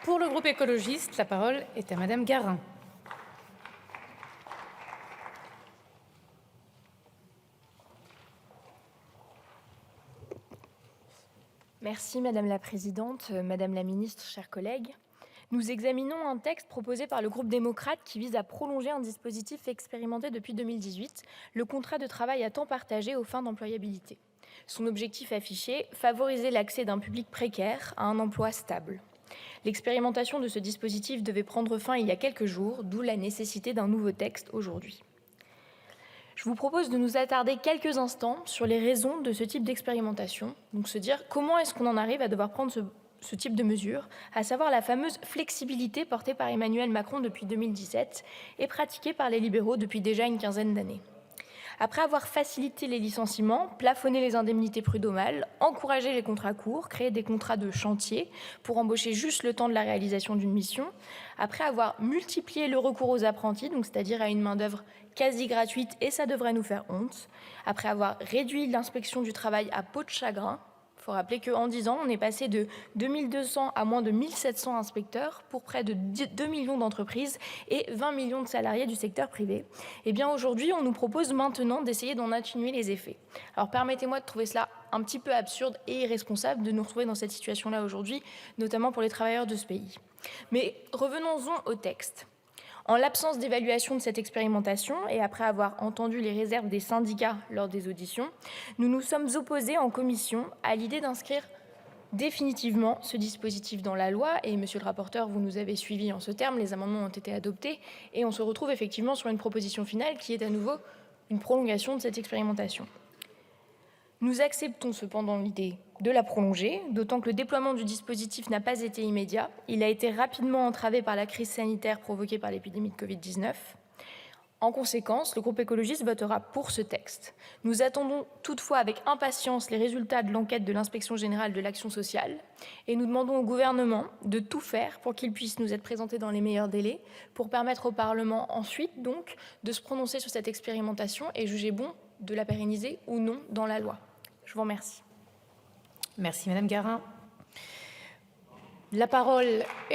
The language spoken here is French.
Pour le groupe écologiste, la parole est à Madame Garin. Merci Madame la Présidente, Madame la Ministre, chers collègues. Nous examinons un texte proposé par le groupe démocrate qui vise à prolonger un dispositif expérimenté depuis 2018, le contrat de travail à temps partagé aux fins d'employabilité. Son objectif affiché, favoriser l'accès d'un public précaire à un emploi stable. L'expérimentation de ce dispositif devait prendre fin il y a quelques jours, d'où la nécessité d'un nouveau texte aujourd'hui. Je vous propose de nous attarder quelques instants sur les raisons de ce type d'expérimentation, donc se dire comment est-ce qu'on en arrive à devoir prendre ce type de mesures, à savoir la fameuse flexibilité portée par Emmanuel Macron depuis 2017 et pratiquée par les libéraux depuis déjà une quinzaine d'années. Après avoir facilité les licenciements, plafonné les indemnités prud'homales, encouragé les contrats courts, créé des contrats de chantier pour embaucher juste le temps de la réalisation d'une mission, après avoir multiplié le recours aux apprentis, donc c'est-à-dire à une main-d'œuvre quasi gratuite, et ça devrait nous faire honte, après avoir réduit l'inspection du travail à peau de chagrin. Il faut rappeler qu'en 10 ans, on est passé de 2200 à moins de 1700 inspecteurs pour près de 2 millions d'entreprises et 20 millions de salariés du secteur privé. Et bien aujourd'hui, on nous propose maintenant d'essayer d'en atténuer les effets. Alors permettez-moi de trouver cela un petit peu absurde et irresponsable de nous retrouver dans cette situation-là aujourd'hui, notamment pour les travailleurs de ce pays. Mais revenons-en au texte. En l'absence d'évaluation de cette expérimentation et après avoir entendu les réserves des syndicats lors des auditions, nous nous sommes opposés en commission à l'idée d'inscrire définitivement ce dispositif dans la loi. Et monsieur le rapporteur, vous nous avez suivis en ce terme, les amendements ont été adoptés et on se retrouve effectivement sur une proposition finale qui est à nouveau une prolongation de cette expérimentation. Nous acceptons cependant l'idée de la prolonger, d'autant que le déploiement du dispositif n'a pas été immédiat. Il a été rapidement entravé par la crise sanitaire provoquée par l'épidémie de Covid-19. En conséquence, le groupe écologiste votera pour ce texte. Nous attendons toutefois avec impatience les résultats de l'enquête de l'Inspection générale de l'action sociale et nous demandons au gouvernement de tout faire pour qu'il puisse nous être présenté dans les meilleurs délais pour permettre au Parlement ensuite donc de se prononcer sur cette expérimentation et juger bon de la pérenniser ou non dans la loi. Je vous remercie. Merci Madame Garin. La parole est